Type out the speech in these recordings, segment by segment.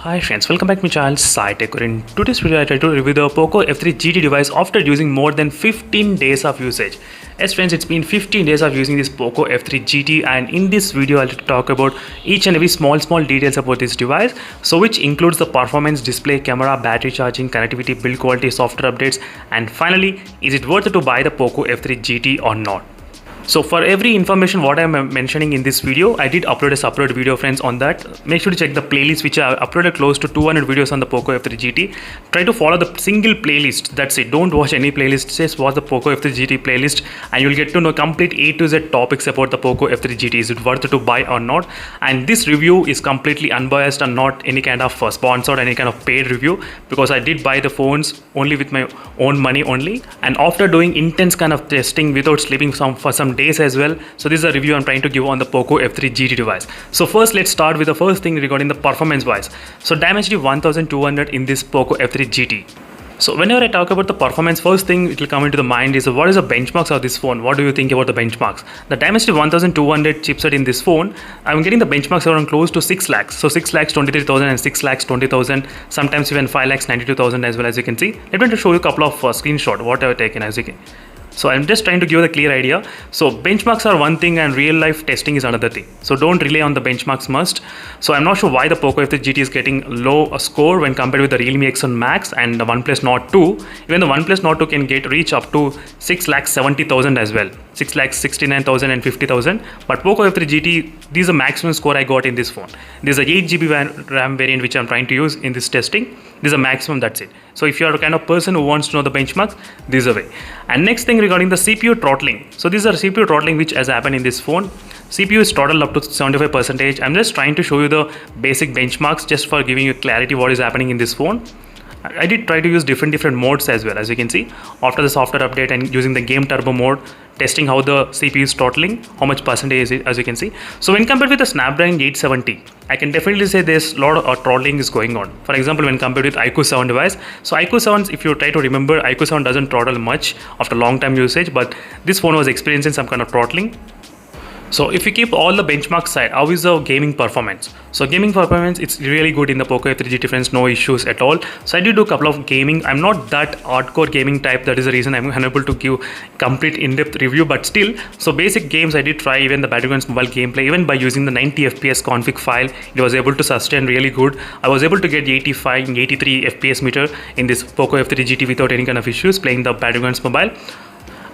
Hi friends, welcome back to my channel SciTech. In today's video, I try to review the POCO F3 GT device after using more than 15 days of usage. Yes friends, it's been 15 days of using this POCO F3 GT, and in this video I'll talk about each and every small details about this device, so which includes the performance, display, camera, battery charging, connectivity, build quality, software updates, and finally, is it worth it to buy the POCO F3 GT or not? So for every information what I am mentioning in this video, I did upload a separate video friends on that. Make sure to check the playlist which I uploaded close to 200 videos on the POCO F3 GT. Try to follow the single playlist, that's it. Don't watch any playlist, just watch the POCO F3 GT playlist and you'll get to know complete A to Z topics about the POCO F3 GT. Is it worth it to buy or not? And this review is completely unbiased and not any kind of sponsored, any kind of paid review, because I did buy the phones only with my own money only, and after doing intense kind of testing without sleeping for some days as well. So this is a review I'm trying to give on the POCO F3 GT device. So first let's start with the first thing regarding the performance wise. So Dimensity 1200 in this POCO F3 GT. So whenever I talk about the performance, first thing it will come into the mind is what is the benchmarks of this phone? What do you think about the benchmarks? The Dimensity 1200 chipset in this phone, I'm getting the benchmarks around close to 6 lakhs. So 6 lakhs 23,000 and 6 lakhs 20,000, sometimes even 5 lakhs 92,000 as well, as you can see. Let me show you a couple of screenshots what I've taken, as you can. So I'm just trying to give you the clear idea. So benchmarks are one thing and real life testing is another thing. So don't rely on the benchmarks must. So I'm not sure why the POCO F3 GT is getting low score when compared with the Realme X1 Max and the OnePlus Nord 2. Even the OnePlus Nord 2 can reach up to 6,70,000 as well. 6,69,000 and 50,000. But POCO F3 GT, this is the maximum score I got in this phone. This is a 8GB RAM variant which I'm trying to use in this testing. This is a maximum, that's it. So if you're a kind of person who wants to know the benchmarks, this is a way. And next thing regarding the CPU throttling. So this is a CPU throttling which has happened in this phone. CPU is throttled up to 75%. I'm just trying to show you the basic benchmarks just for giving you clarity what is happening in this phone. I did try to use different modes as well, as you can see. After the software update and using the game turbo mode, testing how the CPU is throttling, how much percentage is it, as you can see. So when compared with the Snapdragon 870, I can definitely say there's a lot of throttling is going on. For example, when compared with iQOO 7 device. So iQOO 7, if you try to remember, iQOO 7 doesn't throttle much after long time usage, but this phone was experiencing some kind of throttling. So if you keep all the benchmarks side, how is the gaming performance? So gaming performance, it's really good in the POCO F3 GT friends, no issues at all. So I did do a couple of gaming. I'm not that hardcore gaming type, that is the reason I'm unable to give complete in-depth review, but still, so basic games I did try, even the Battlegrounds mobile gameplay, even by using the 90 FPS config file, it was able to sustain really good. I was able to get 85 and 83 FPS meter in this POCO F3 GT without any kind of issues playing the Battlegrounds mobile.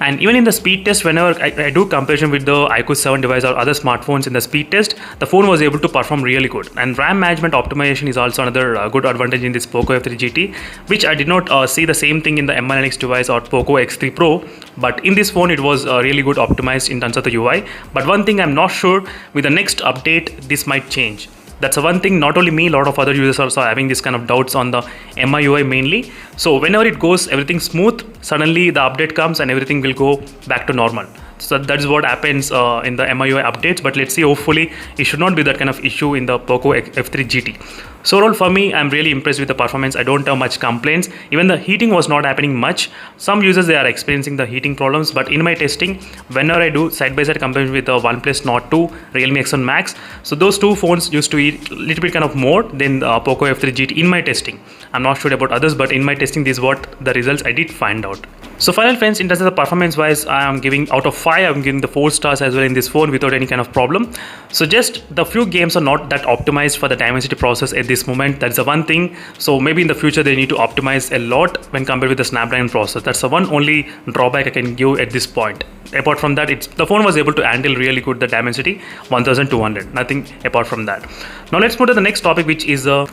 And even in the speed test, whenever I do comparison with the iQOO 7 device or other smartphones in the speed test, the phone was able to perform really good. And RAM management optimization is also another good advantage in this POCO F3 GT, which I did not see the same thing in the Mi9X device or POCO X3 Pro. But in this phone, it was really good optimized in terms of the UI. But one thing I'm not sure, with the next update, this might change. That's one thing, not only me, a lot of other users are also having this kind of doubts on the MIUI mainly. So whenever it goes everything smooth, suddenly the update comes and everything will go back to normal. So that is what happens in the MIUI updates, but let's see, hopefully it should not be that kind of issue in the POCO F3 GT. So overall for me, I'm really impressed with the performance. I don't have much complaints. Even the heating was not happening much. Some users, they are experiencing the heating problems, but in my testing, whenever I do side-by-side comparison with the OnePlus Nord 2, Realme X1 Max, so those two phones used to eat a little bit kind of more than the POCO F3 GT in my testing. I'm not sure about others, but in my testing, this is what the results I did find out. So final friends, in terms of the performance wise, I am giving out of 5, I'm giving the 4 stars as well in this phone without any kind of problem. So just the few games are not that optimized for the Dimensity process at this moment. That's the one thing. So maybe in the future they need to optimize a lot when compared with the Snapdragon process. That's the one only drawback I can give at this point. Apart from that, the phone was able to handle really good the Dimensity 1200. Nothing apart from that. Now let's move to the next topic, which is the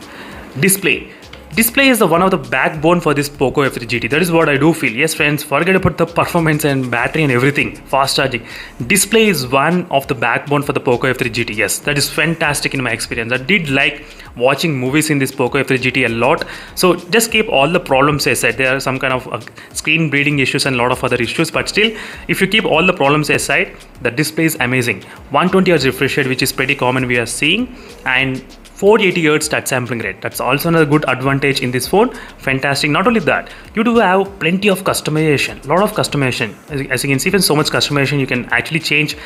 display. Display is the one of the backbone for this POCO F3 GT. That is what I do feel. Yes friends, forget about the performance and battery and everything, fast charging. Display is one of the backbone for the POCO F3 GT. Yes, that is fantastic in my experience. I did like watching movies in this POCO F3 GT a lot. So just keep all the problems aside. There are some kind of screen bleeding issues and a lot of other issues, but still, if you keep all the problems aside, the display is amazing. 120 Hz refresh rate, which is pretty common we are seeing, and 480 Hz touch sampling rate. That's also another good advantage in this phone. Fantastic. Not only that, you do have plenty of customization, lot of customization. As you can see, even so much customization, you can actually change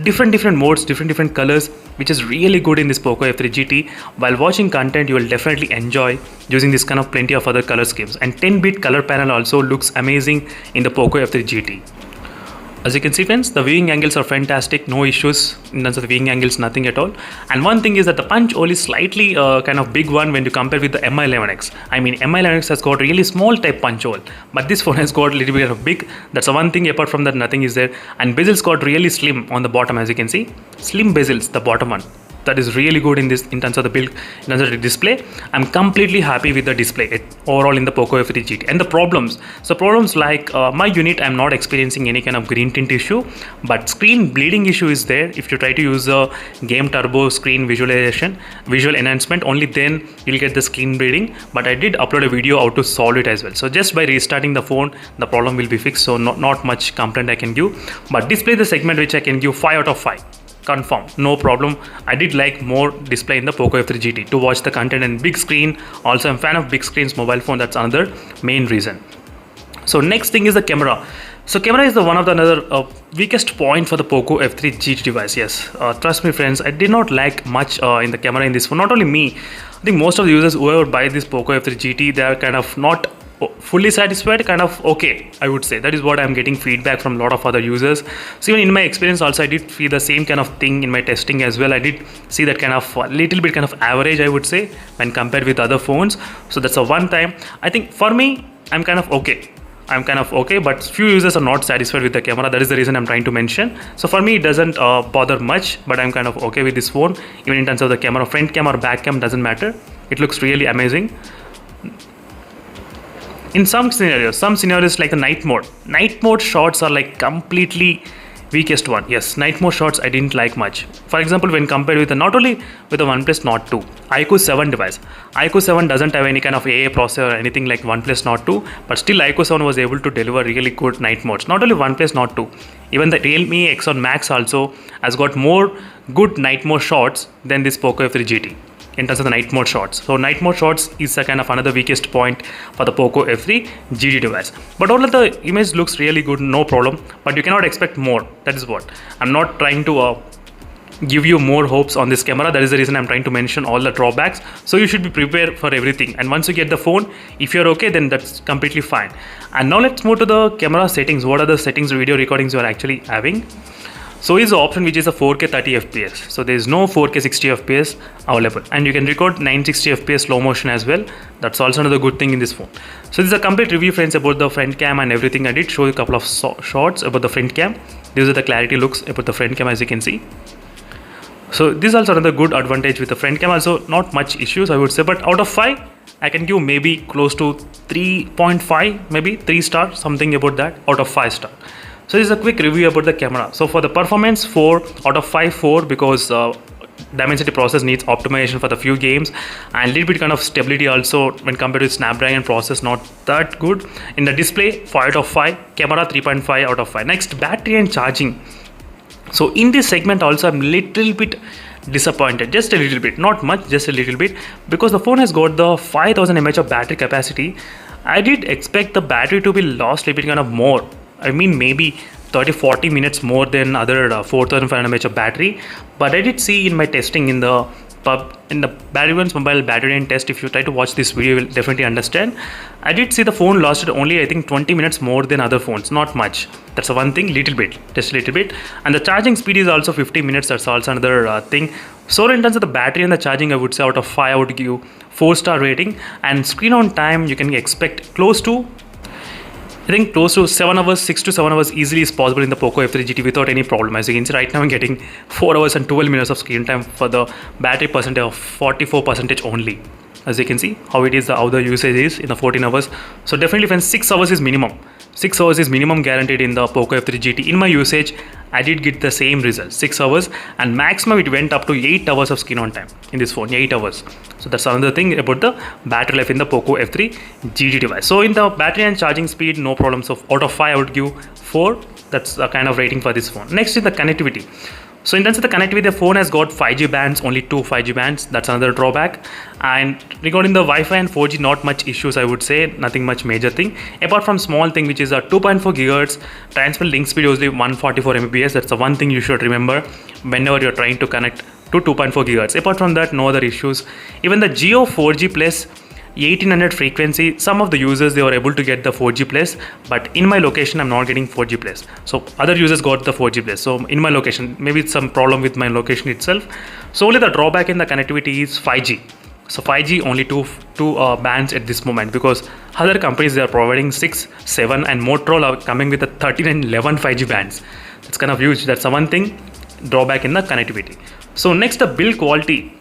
different modes, different colors, which is really good in this Poco F3 GT. While watching content, you will definitely enjoy using this kind of plenty of other color schemes. And 10-bit color panel also looks amazing in the Poco F3 GT. As you can see, friends, the viewing angles are fantastic, no issues in terms of the viewing angles, nothing at all. And one thing is that the punch hole is slightly kind of big one when you compare with the Mi11X. I mean, Mi11X has got really small type punch hole, but this phone has got a little bit of big. That's the one thing. Apart from that, nothing is there. And bezels got really slim on the bottom, as you can see. Slim bezels, the bottom one. That is really good in terms of the build, in terms of the display. I'm completely happy with the display overall in the Poco F3 GT. And the problems, so problems like my unit, I'm not experiencing any kind of green tint issue, but screen bleeding issue is there. If you try to use a game turbo screen visualization, visual enhancement, only then you'll get the screen bleeding. But I did upload a video how to solve it as well. So just by restarting the phone, the problem will be fixed. So not much complaint I can give. But display the segment which I can give 5 out of 5. Confirm, no problem. I did like more display in the Poco F3 GT to watch the content and big screen. Also, I'm fan of big screens mobile phone. That's another main reason. So next thing is the camera. So camera is the one of the another weakest point for the Poco F3 GT device. Yes, trust me, friends, I did not like much in the camera in this phone. Not only me, I think most of the users whoever buy this Poco F3 GT, they are kind of not fully satisfied, kind of okay, I would say. That is what I'm getting feedback from a lot of other users. So even in my experience also, I did feel the same kind of thing in my testing as well. I did see that kind of little bit kind of average, I would say, when compared with other phones. So that's a one time. I think for me, I'm kind of okay, but few users are not satisfied with the camera. That is the reason I'm trying to mention. So for me, it doesn't bother much, but I'm kind of okay with this phone. Even in terms of the camera, front cam or back cam, doesn't matter. It looks really amazing. In some scenarios like the night mode shots are like completely weakest one. Yes, night mode shots I didn't like much. For example, when compared with not only with the OnePlus Nord 2, iQOO 7 device. iQOO 7 doesn't have any kind of AA processor or anything like OnePlus Nord 2, but still iQOO 7 was able to deliver really good night modes. Not only OnePlus Nord 2, even the Realme X1 Max also has got more good night mode shots than this Poco F3 GT. In terms of the night mode shots. So night mode shots is a kind of another weakest point for the Poco F3 GT device. But all of the image looks really good, no problem. But you cannot expect more. That is what. I'm not trying to give you more hopes on this camera. That is the reason I'm trying to mention all the drawbacks. So you should be prepared for everything. And once you get the phone, if you're okay, then that's completely fine. And now let's move to the camera settings. What are the settings, video recordings you are actually having? So is the option which is a 4K 30 FPS. So there is no 4K 60 FPS available, and you can record 960 FPS slow motion as well. That's also another good thing in this phone. So this is a complete review, friends, about the front cam and everything. I did show you a couple of shots about the front cam. These are the clarity looks about the front cam, as you can see. So this is also another good advantage with the front cam. Also not much issues, I would say, but out of 5 I can give maybe close to 3.5, maybe 3 star, something about that, out of 5 star. So this is a quick review about the camera. So for the performance, 4 out of 5, 4, because Dimensity process needs optimization for the few games, and a little bit kind of stability also when compared with Snapdragon process, not that good. In the display, 5 out of 5, camera 3.5 out of 5. Next, battery and charging. So in this segment also, I'm little bit disappointed, just a little bit, not much, just a little bit, because the phone has got the 5000 mAh of battery capacity. I did expect the battery to be lost a little bit kind of more. I mean, maybe 30-40 minutes more than other 4500 mAh of battery. But I did see in my testing in the Battery1's mobile battery and test, if you try to watch this video, you will definitely understand. I did see the phone lasted only, I think, 20 minutes more than other phones, not much. That's the one thing, little bit, just a little bit. And the charging speed is also 50 minutes, that's also another thing. So in terms of the battery and the charging, I would say out of 5, I would give 4-star rating. And screen on time, you can expect close to, I think close to 7 hours, 6 to 7 hours easily is possible in the Poco F3 GT without any problem. As you can see right now, I'm getting 4 hours and 12 minutes of screen time for the battery percentage of 44% only. As you can see how it is, how the usage is in the 14 hours. So definitely, when 6 hours is minimum. 6 hours is minimum guaranteed in the Poco F3 GT. In my usage, I did get the same result, 6 hours, and maximum it went up to 8 hours of screen on time in this phone, 8 hours. So that's another thing about the battery life in the Poco F3 GT device. So in the battery and charging speed, no problem. So out of 5, I would give 4. That's the kind of rating for this phone. Next is the connectivity. So in terms of the connectivity, the phone has got 5G bands, only two 5G bands. That's another drawback. And regarding the Wi-Fi and 4G, not much issues, I would say. Nothing much major thing. Apart from small thing, which is a 2.4 gigahertz transfer link speed is only 144 Mbps. That's the one thing you should remember whenever you're trying to connect to 2.4 gigahertz. Apart from that, no other issues. Even the Jio 4G Plus 1800 frequency, some of the users, they were able to get the 4G plus, but in my location I'm not getting 4G plus. So other users got the 4G plus. So in my location, maybe it's some problem with my location itself. So only the drawback in the connectivity is 5G. So 5G only two bands at this moment, because other companies, they are providing 6, 7, and Motorola are coming with the 13 and 11 5G bands. That's kind of huge. That's the one thing drawback in the connectivity. So next, the build quality.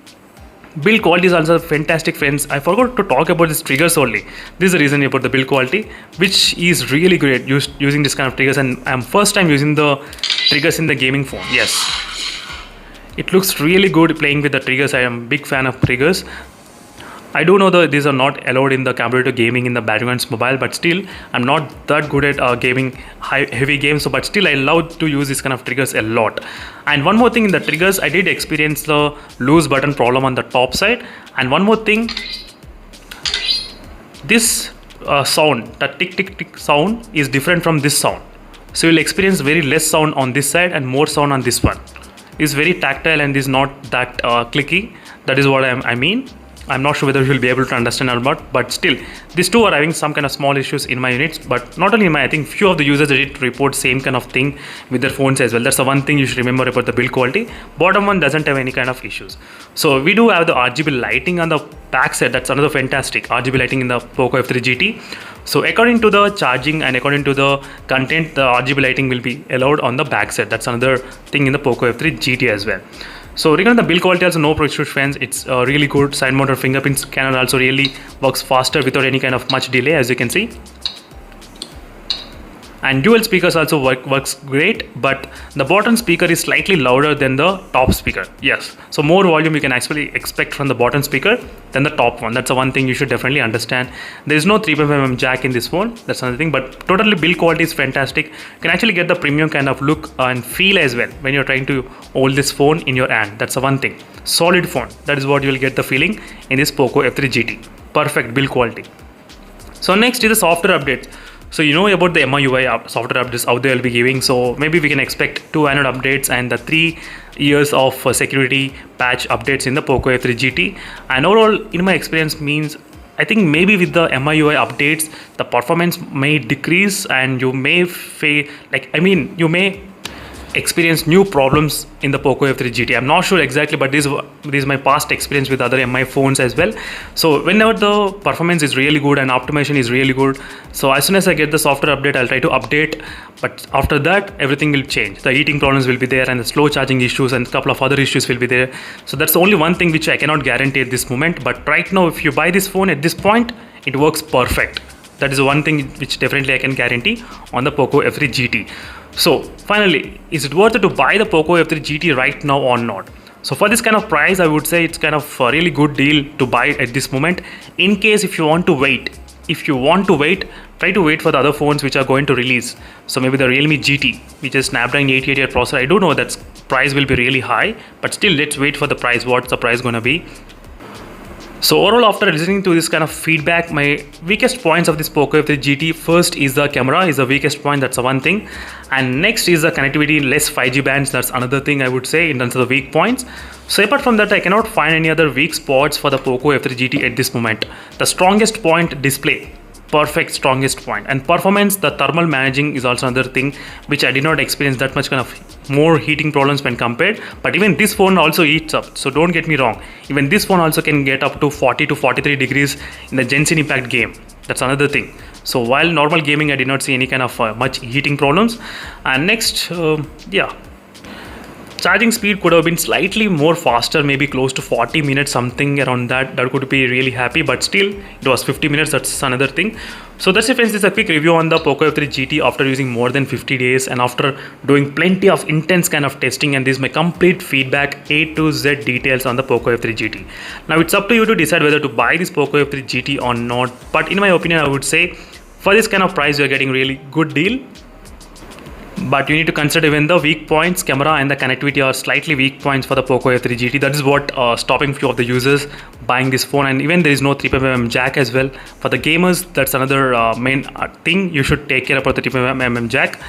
Build quality is also fantastic, friends. I forgot to talk about these triggers only. This is the reason about the build quality, which is really great using this kind of triggers. And I'm first time using the triggers in the gaming phone. Yes, it looks really good playing with the triggers. I am a big fan of triggers. I do know that these are not allowed in the computer gaming in the battlegrounds mobile, but still I'm not that good at gaming heavy games. So but still I love to use this kind of triggers a lot. And one more thing, in the triggers I did experience the loose button problem on the top side. And one more thing, this sound, the tick tick tick sound is different from this sound. So you'll experience very less sound on this side and more sound on this one. It's very tactile and is not that clicky. That is what I mean. I'm not sure whether you'll be able to understand or not, but still these two are having some kind of small issues in my units. But not only in my, I think few of the users did report same kind of thing with their phones as well. That's the one thing you should remember about the build quality. Bottom one doesn't have any kind of issues. So we do have the RGB lighting on the back side. That's another fantastic RGB lighting in the POCO F3 GT. So according to the charging and according to the content, the RGB lighting will be allowed on the back side. That's another thing in the POCO F3 GT as well. So regarding the build quality, also no issues, friends. It's really good. Side mounted fingerprint scanner also really works faster without any kind of much delay, as you can see. And dual speakers also works great, but the bottom speaker is slightly louder than the top speaker. Yes, so more volume you can actually expect from the bottom speaker than the top one. That's the one thing you should definitely understand. There is no 3.5mm jack in this phone. That's another thing, but totally build quality is fantastic. You can actually get the premium kind of look and feel as well when you're trying to hold this phone in your hand. That's the one thing. Solid phone. That is what you will get the feeling in this POCO F3 GT. Perfect build quality. So next is the software updates. So you know about the MIUI software updates how they will be giving. So maybe we can expect 2 annual updates and the 3 years of security patch updates in the POCO F3 GT. And overall, in my experience, means I think maybe with the MIUI updates, the performance may decrease and you may you may experience new problems in the POCO F3 GT. I'm not sure exactly, but this is my past experience with other MI phones as well. So whenever the performance is really good and optimization is really good, so as soon as I get the software update, I'll try to update. But after that, everything will change. The heating problems will be there and the slow charging issues and a couple of other issues will be there. So that's the only one thing which I cannot guarantee at this moment. But right now, if you buy this phone at this point, it works perfect. That is one thing which definitely I can guarantee on the POCO F3 GT. So finally, is it worth it to buy the POCO F3 GT right now or not? So for this kind of price, I would say it's kind of a really good deal to buy at this moment. In case if you want to wait, try to wait for the other phones which are going to release. So maybe the Realme GT, which is Snapdragon 888 processor. I do know that price will be really high, but still let's wait for the price. What's the price going to be? So overall, after listening to this kind of feedback, my weakest points of this POCO F3 GT, first is the camera is the weakest point. That's the one thing. And next is the connectivity, less 5G bands. That's another thing I would say in terms of the weak points. So apart from that, I cannot find any other weak spots for the POCO F3 GT at this moment. The strongest point, display. Perfect strongest point. And performance, the thermal managing is also another thing which I did not experience that much kind of more heating problems when compared. But even this phone also heats up, so don't get me wrong, even this phone also can get up to 40 to 43 degrees in the Genshin Impact game. That's another thing. So while normal gaming, I did not see any kind of much heating problems. And next, charging speed could have been slightly more faster, maybe close to 40 minutes, something around that. That could be really happy, but still it was 50 minutes. That's another thing. So that's it, friends. This is a quick review on the POCO F3 GT after using more than 50 days and after doing plenty of intense kind of testing. And this is my complete feedback, A to Z details on the POCO F3 GT. Now it's up to you to decide whether to buy this POCO F3 GT or not. But in my opinion, I would say for this kind of price, you're getting really good deal. but you need to consider even the weak points. Camera and the connectivity are slightly weak points for the Poco F3 GT. That is what stopping few of the users buying this phone. And even there is no 3.5mm jack as well for the gamers. That's another main thing you should take care about, the 3.5mm jack.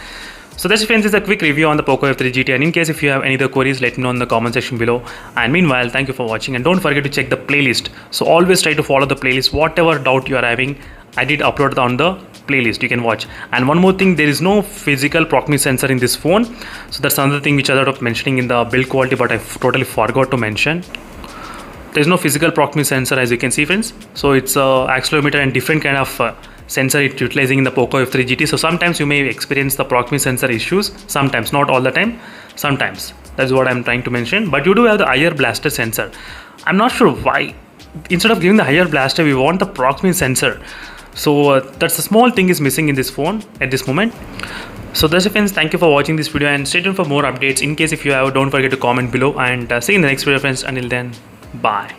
So that's it, friends, is a quick review on the Poco F3 GT, and in case if you have any other queries, let me know in the comment section below. And meanwhile, thank you for watching, and don't forget to check the playlist. So always try to follow the playlist. Whatever doubt you are having, I did upload on the playlist, you can watch. And one more thing, there is no physical proximity sensor in this phone. So that's another thing which I thought of mentioning in the build quality, but I totally forgot to mention. There is no physical proximity sensor, as you can see, friends. So it's a accelerometer and different kind of sensor it's utilizing in the Poco F3 GT. So sometimes you may experience the proximity sensor issues, sometimes, not all the time, sometimes. That's what I'm trying to mention. But you do have the IR blaster sensor. I'm not sure why instead of giving the IR blaster we want the proximity sensor. So that's a small thing is missing in this phone at this moment. So that's it, friends. Thank you for watching this video, and stay tuned for more updates. In case if you have, don't forget to comment below, and see you in the next video, friends. Until then, bye.